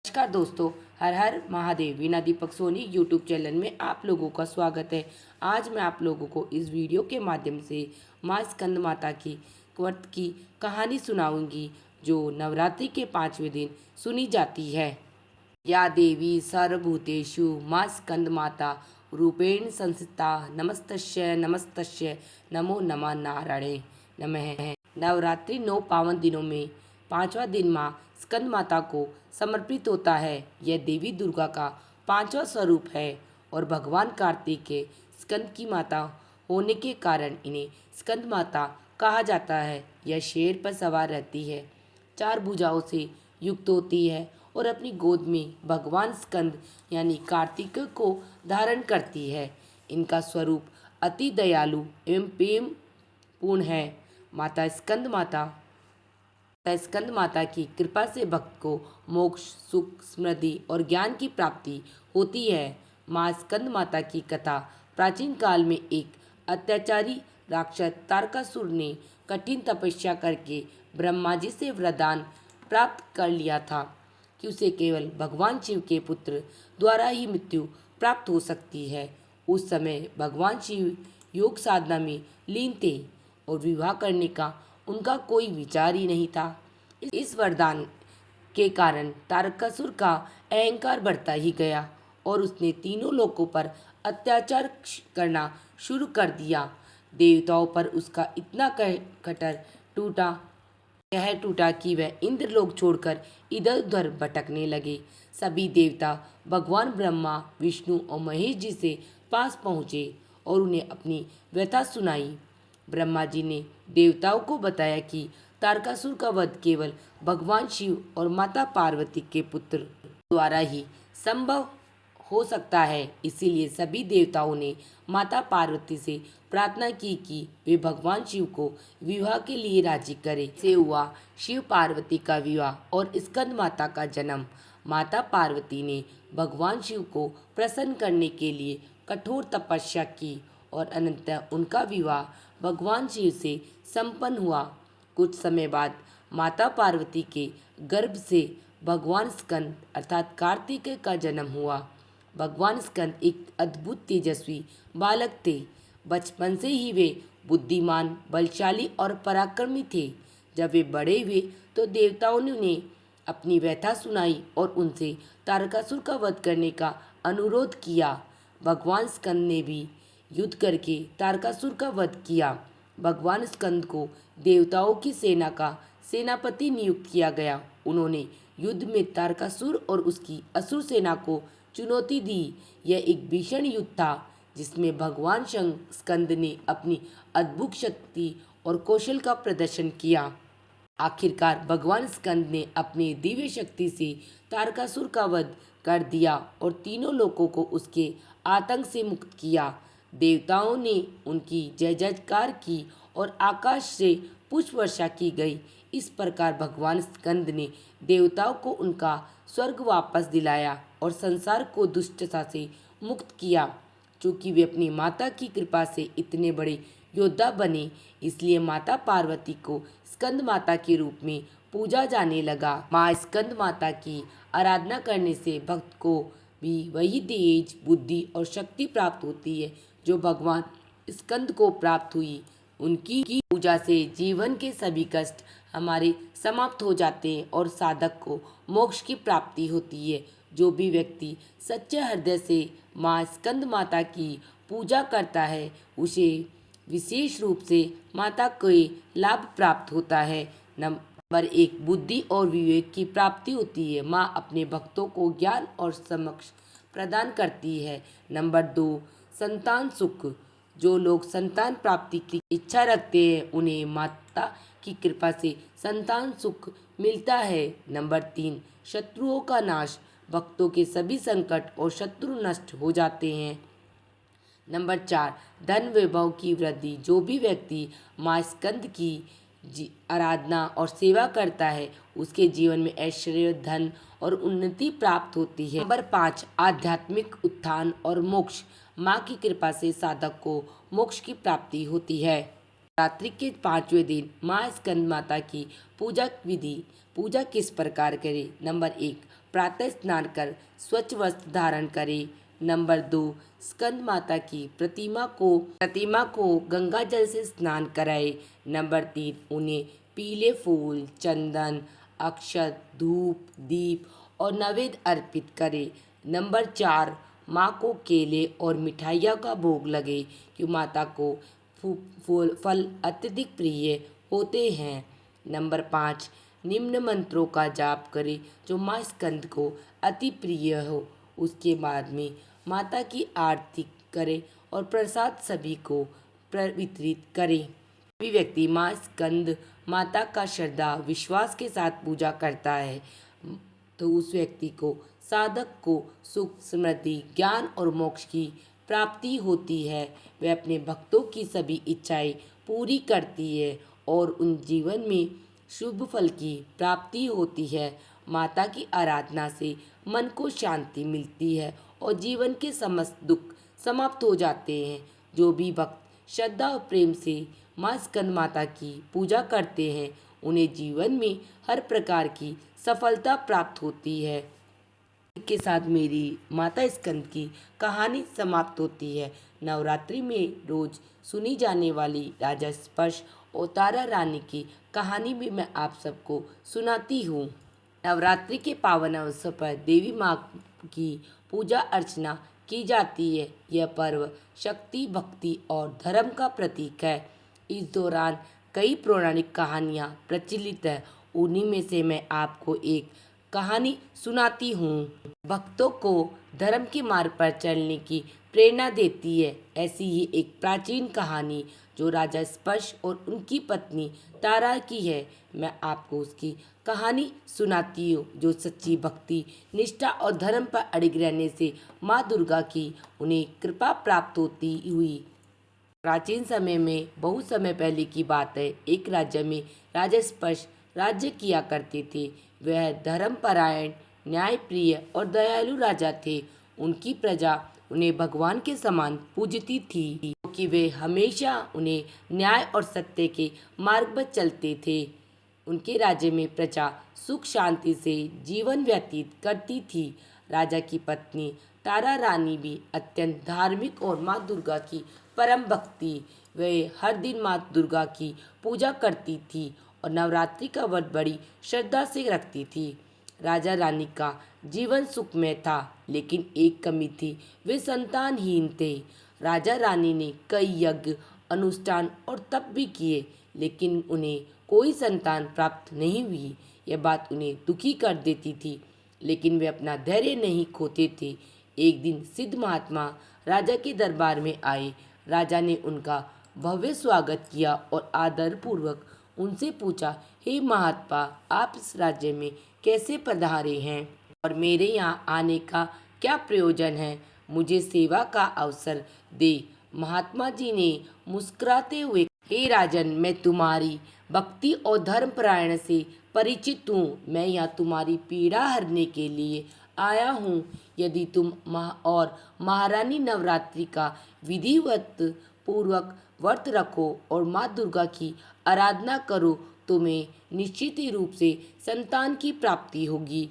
नमस्कार दोस्तों, हर हर महादेव। वीणा Deepak Soni YouTube channel में आप लोगों का स्वागत है। आज मैं आप लोगों को इस वीडियो के माध्यम से माँ स्कंद माता की व्रत की कहानी सुनाऊंगी, जो नवरात्रि के 5वें दिन सुनी जाती है। या देवी सर्वभूतेषु माँ स्कंद माता रूपेण संस्थिता नमस्तस्य नमस्तस्य नमो नमः नारायणे नमः। नवरात्रि 9 पावन दिनों में 5वां दिन माँ स्कंद माता को समर्पित होता है। यह देवी दुर्गा का 5वां स्वरूप है और भगवान कार्तिक के स्कंद की माता होने के कारण इन्हें स्कंद माता कहा जाता है। यह शेर पर सवार रहती है, 4 भुजाओं से युक्त होती है और अपनी गोद में भगवान स्कंद यानी कार्तिक को धारण करती है। इनका स्वरूप अति दयालु एवं प्रेम पूर्ण है। स्कंद माता की कृपा से भक्त को मोक्ष, सुख, समृद्धि और ज्ञान की प्राप्ति होती है। माँ स्कंद माता की कथा प्राचीन काल में एक अत्याचारी राक्षस तारकासुर ने कठिन तपस्या करके ब्रह्मा जी से वरदान प्राप्त कर लिया था कि उसे केवल भगवान शिव के पुत्र द्वारा ही मृत्यु प्राप्त हो सकती है। उस समय भगवान शिव योग साधना में लीन थे और विवाह करने का उनका कोई विचार ही नहीं था। इस वरदान के कारण तारकासुर का अहंकार बढ़ता ही गया और उसने तीनों लोकों पर अत्याचार करना शुरू कर दिया। देवताओं पर उसका इतना कहर टूटा कि वह इंद्रलोक छोड़कर इधर उधर भटकने लगे। सभी देवता भगवान ब्रह्मा, विष्णु और महेश जी से पास पहुँचे और उन्हें अपनी व्यथा सुनाई। ब्रह्मा जी ने देवताओं को बताया कि तारकासुर का वध केवल भगवान शिव और माता पार्वती के पुत्र द्वारा ही संभव हो सकता है। इसीलिए सभी देवताओं ने माता पार्वती से प्रार्थना की कि वे भगवान शिव को विवाह के लिए राजी करें। से हुआ शिव पार्वती का विवाह और स्कंद माता का जन्म। माता पार्वती ने भगवान शिव को प्रसन्न करने के लिए कठोर तपस्या की और अनंततः उनका विवाह भगवान शिव से संपन्न हुआ। कुछ समय बाद माता पार्वती के गर्भ से भगवान स्कंद अर्थात कार्तिक का जन्म हुआ। भगवान स्कंद एक अद्भुत तेजस्वी बालक थे। बचपन से ही वे बुद्धिमान, बलशाली और पराक्रमी थे। जब वे बड़े हुए तो देवताओं ने उन्हें अपनी व्यथा सुनाई और उनसे तारकासुर का वध करने का अनुरोध किया। भगवान स्कंद ने भी युद्ध करके तारकासुर का वध किया। भगवान स्कंद को देवताओं की सेना का सेनापति नियुक्त किया गया। उन्होंने युद्ध में तारकासुर और उसकी असुर सेना को चुनौती दी। यह एक भीषण युद्ध था जिसमें भगवान स्कंद ने अपनी अद्भुत शक्ति और कौशल का प्रदर्शन किया। आखिरकार भगवान स्कंद ने अपनी दिव्य शक्ति से तारकासुर का वध कर दिया और तीनों लोगों को उसके आतंक से मुक्त किया। देवताओं ने उनकी जय जयकार की और आकाश से पुष्प वर्षा की गई। इस प्रकार भगवान स्कंद ने देवताओं को उनका स्वर्ग वापस दिलाया और संसार को दुष्टता से मुक्त किया। चूँकि वे अपनी माता की कृपा से इतने बड़े योद्धा बने, इसलिए माता पार्वती को स्कंद माता के रूप में पूजा जाने लगा। माँ स्कंद माता की आराधना करने से भक्त को भी वही तेज, बुद्धि और शक्ति प्राप्त होती है जो भगवान स्कंद को प्राप्त हुई। उनकी पूजा से जीवन के सभी कष्ट हमारे समाप्त हो जाते हैं और साधक को मोक्ष की प्राप्ति होती है। जो भी व्यक्ति सच्चे हृदय से माँ स्कंद माता की पूजा करता है, उसे विशेष रूप से माता के लाभ प्राप्त होता है। नंबर 1, बुद्धि और विवेक की प्राप्ति होती है। माँ अपने भक्तों को ज्ञान और समक्ष प्रदान करती है। नंबर 2, संतान सुख। जो लोग संतान प्राप्ति की इच्छा रखते हैं, उन्हें माता की कृपा से संतान सुख मिलता है। नंबर 3, शत्रुओं का नाश। भक्तों के सभी संकट और शत्रु नष्ट हो जाते हैं। नंबर 4, धन वैभव की वृद्धि। जो भी व्यक्ति माँ स्कंद की आराधना और सेवा करता है, उसके जीवन में ऐश्वर्य, धन और उन्नति प्राप्त होती है। नंबर 5, आध्यात्मिक उत्थान और मोक्ष। माँ की कृपा से साधक को मोक्ष की प्राप्ति होती है। रात्रि के 5वें दिन माँ स्कंद माता की पूजा विधि। पूजा किस प्रकार करें? नंबर 1, प्रातः स्नान कर स्वच्छ वस्त्र धारण करे। नंबर 2, स्कंद माता की प्रतिमा को गंगा जल से स्नान कराए। नंबर 3, उन्हें पीले फूल, चंदन, अक्षत, धूप, दीप और नैवेद्य अर्पित करे। नंबर 4, माँ को केले और मिठाइयों का भोग लगे, क्योंकि माता को फल अत्यधिक प्रिय होते हैं। नंबर 5, निम्न मंत्रों का जाप करें जो माँ स्कंद को अति प्रिय हो। उसके बाद में माता की आरती करें और प्रसाद सभी को वितरित करें। सभी व्यक्ति माँ स्कंद माता का श्रद्धा विश्वास के साथ पूजा करता है तो उस व्यक्ति को, साधक को सुख, समृद्धि, ज्ञान और मोक्ष की प्राप्ति होती है। वह अपने भक्तों की सभी इच्छाएं पूरी करती है और उन जीवन में शुभ फल की प्राप्ति होती है। माता की आराधना से मन को शांति मिलती है और जीवन के समस्त दुख समाप्त हो जाते हैं। जो भी भक्त श्रद्धा और प्रेम से माँ स्कंद माता की पूजा करते हैं उन्हें जीवन में हर प्रकार की सफलता प्राप्त होती है। के साथ मेरी माता स्कंद की कहानी समाप्त होती है। नवरात्रि में रोज सुनी जाने वाली राजा स्पर्श और तारा रानी की कहानी भी मैं आप सबको सुनाती हूँ। नवरात्रि के पावन अवसर पर देवी माँ की पूजा अर्चना की जाती है। यह पर्व शक्ति, भक्ति और धर्म का प्रतीक है। इस दौरान कई पौराणिक कहानियाँ प्रचलित है। उन्हीं में से मैं आपको एक कहानी सुनाती हूँ। भक्तों को धर्म के मार्ग पर चलने की प्रेरणा देती है। ऐसी ही एक प्राचीन कहानी जो राजा स्पर्श और उनकी पत्नी तारा की है, मैं आपको उसकी कहानी सुनाती हूँ। जो सच्ची भक्ति, निष्ठा और धर्म पर अड़िग रहने से माँ दुर्गा की उन्हें कृपा प्राप्त होती हुई। प्राचीन समय में, बहुत समय पहले की बात है, एक राज्य में राजा स्पर्श राज्य किया करते थे। वह धर्मपरायण, न्यायप्रिय और दयालु राजा थे। उनकी प्रजा उन्हें भगवान के समान पूजती थी क्योंकि वे हमेशा उन्हें न्याय और सत्य के मार्ग पर चलते थे। उनके राज्य में प्रजा सुख शांति से जीवन व्यतीत करती थी। राजा की पत्नी तारा रानी भी अत्यंत धार्मिक और माँ दुर्गा की परम भक्ति। वे हर दिन माँ दुर्गा की पूजा करती थी और नवरात्रि का व्रत बड़ी श्रद्धा से रखती थी। राजा रानी का जीवन सुखमय था, लेकिन एक कमी थी, वे संतानहीन थे। राजा रानी ने कई यज्ञ, अनुष्ठान और तप भी किए, लेकिन उन्हें कोई संतान प्राप्त नहीं हुई। यह बात उन्हें दुखी कर देती थी, लेकिन वे अपना धैर्य नहीं खोते थे। एक दिन सिद्ध महात्मा राजा के दरबार में आए। राजा ने उनका भव्य स्वागत किया और आदरपूर्वक उनसे पूछा, हे महात्मा, आप इस राज्य में कैसे पधारे हैं और मेरे यहाँ आने का क्या प्रयोजन है? मुझे सेवा का अवसर दे। महात्मा जी ने मुस्कुराते हुए, हे राजन, मैं तुम्हारी भक्ति और धर्मपरायण से परिचित हूँ। मैं यहाँ तुम्हारी पीड़ा हरने के लिए आया हूँ। यदि तुम महारानी नवरात्रि का विधिवत पूर्वक व्रत रखो और माँ दुर्गा की आराधना करो, तुम्हें निश्चित ही रूप से संतान की प्राप्ति होगी।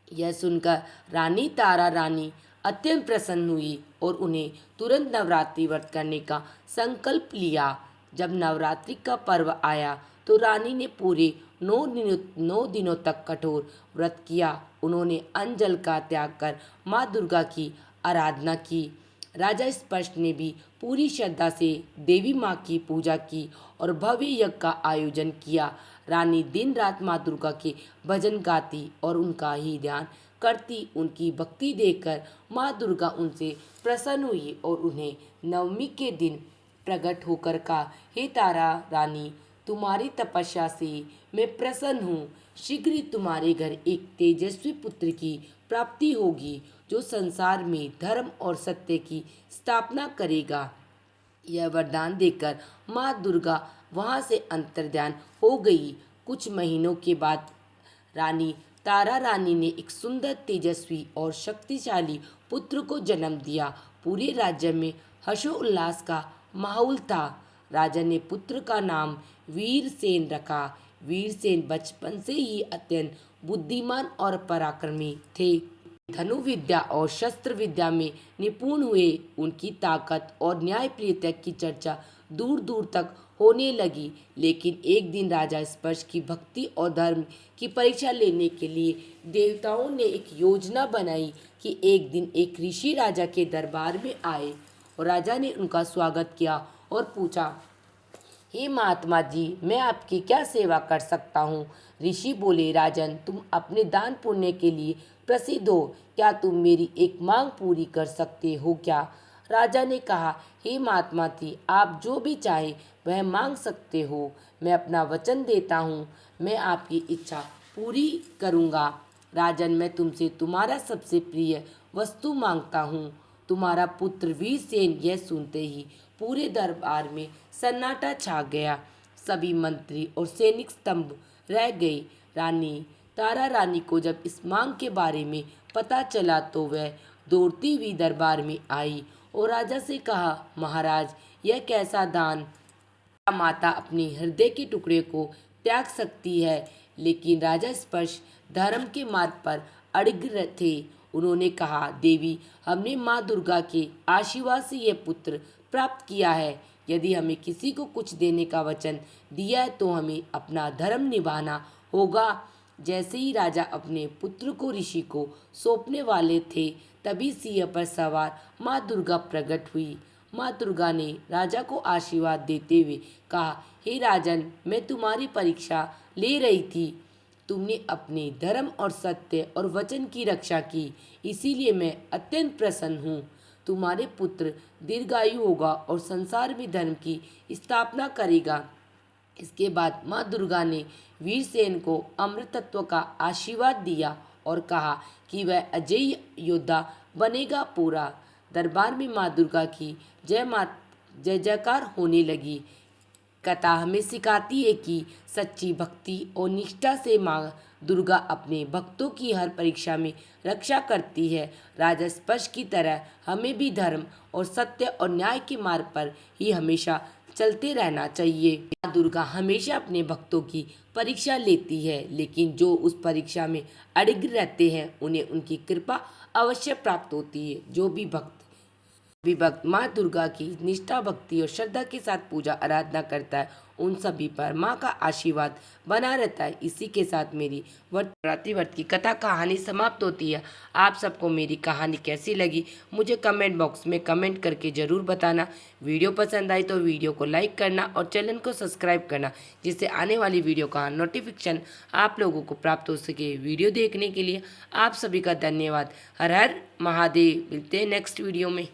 यह सुनकर रानी तारा रानी अत्यंत प्रसन्न हुई और उन्हें तुरंत नवरात्रि व्रत करने का संकल्प लिया। जब नवरात्रि का पर्व आया तो रानी ने पूरे 9 दिनों तक कठोर व्रत किया। उन्होंने अन्न जल का त्याग कर माँ दुर्गा की आराधना की। राजा स्पर्श ने भी पूरी श्रद्धा से देवी माँ की पूजा की और भव्य यज्ञ का आयोजन किया। रानी दिन रात माँ दुर्गा के भजन गाती और उनका ही ध्यान करती। उनकी भक्ति देखकर माँ दुर्गा उनसे प्रसन्न हुई और उन्हें नवमी के दिन प्रकट होकर कहा, हे तारा रानी, तुम्हारी तपस्या से मैं प्रसन्न हूँ। शीघ्र ही तुम्हारे घर एक तेजस्वी पुत्र की प्राप्ति होगी जो संसार में धर्म और सत्य की स्थापना करेगा। यह वरदान देकर माँ दुर्गा वहाँ से अंतर्ध्यान हो गई। कुछ महीनों के बाद रानी तारा रानी ने एक सुंदर, तेजस्वी और शक्तिशाली पुत्र को जन्म दिया। पूरे राज्य में हर्षोल्लास का माहौल था। राजा ने पुत्र का नाम वीरसेन रखा। वीरसेन बचपन से ही अत्यंत बुद्धिमान और पराक्रमी थे। धनुर्विद्या और शस्त्र विद्या में निपुण हुए। उनकी ताकत और न्यायप्रियता की चर्चा दूर दूर तक होने लगी। लेकिन एक दिन राजा स्पर्श की भक्ति और धर्म की परीक्षा लेने के लिए देवताओं ने एक योजना बनाई कि एक दिन एक ऋषि राजा के दरबार में आए और राजा ने उनका स्वागत किया और पूछा, हे महात्मा जी, मैं आपकी क्या सेवा कर सकता हूँ। ऋषि बोले, राजन, तुम अपने दान पुण्य के लिए प्रसिद्ध हो, क्या तुम मेरी एक मांग पूरी कर सकते हो क्या। राजा ने कहा, हे महात्मा जी, आप जो भी चाहे वह मांग सकते हो। मैं अपना वचन देता हूँ, मैं आपकी इच्छा पूरी करूँगा। राजन, मैं तुमसे तुम्हारा सबसे प्रिय वस्तु मांगता हूँ। तुम्हारा पुत्र वीरसेन यह सुनते ही पूरे दरबार में सन्नाटा छा गया। सभी मंत्री और सैनिक स्तंभ रह गए। रानी तारा रानी को जब इस मांग के बारे में पता चला तो वह दौड़ती हुई दरबार में आई और राजा से कहा, महाराज, यह कैसा दान। माता अपने हृदय के टुकड़े को त्याग सकती है। लेकिन राजा स्पर्श धर्म के मार्ग पर अड़िग थे। उन्होंने कहा, देवी, हमने माँ दुर्गा के आशीर्वाद से यह पुत्र प्राप्त किया है। यदि हमें किसी को कुछ देने का वचन दिया है तो हमें अपना धर्म निभाना होगा। जैसे ही राजा अपने पुत्र को ऋषि को सौंपने वाले थे, तभी सिंह पर सवार माँ दुर्गा प्रकट हुई। माँ दुर्गा ने राजा को आशीर्वाद देते हुए कहा, हे राजन, मैं तुम्हारी परीक्षा ले रही थी। तुमने अपने धर्म और सत्य और वचन की रक्षा की, इसीलिए मैं अत्यंत प्रसन्न हूँ। तुम्हारे पुत्र दीर्घायु होगा और संसार में धर्म की स्थापना करेगा। इसके बाद माँ दुर्गा ने वीरसेन को अमृत तत्व का आशीर्वाद दिया और कहा कि वह अजेय योद्धा बनेगा। पूरा दरबार में माँ दुर्गा की जय जयकार होने लगी। कथा हमें सिखाती है कि सच्ची भक्ति और निष्ठा से माँ दुर्गा अपने भक्तों की हर परीक्षा में रक्षा करती है। राजा स्पर्श की तरह हमें भी धर्म और सत्य और न्याय के मार्ग पर ही हमेशा चलते रहना चाहिए। माँ दुर्गा हमेशा अपने भक्तों की परीक्षा लेती है, लेकिन जो उस परीक्षा में अड़िग रहते हैं उन्हें उनकी कृपा अवश्य प्राप्त होती है। जो भी भक्त माँ दुर्गा की निष्ठा, भक्ति और श्रद्धा के साथ पूजा आराधना करता है, उन सभी पर माँ का आशीर्वाद बना रहता है। इसी के साथ मेरी व्रत की कथा कहानी समाप्त होती है। आप सबको मेरी कहानी कैसी लगी मुझे कमेंट बॉक्स में कमेंट करके ज़रूर बताना। वीडियो पसंद आई तो वीडियो को लाइक करना और चैनल को सब्सक्राइब करना, जिससे आने वाली वीडियो का नोटिफिकेशन आप लोगों को प्राप्त हो सके। वीडियो देखने के लिए आप सभी का धन्यवाद। हर हर महादेव। मिलते हैं नेक्स्ट वीडियो में।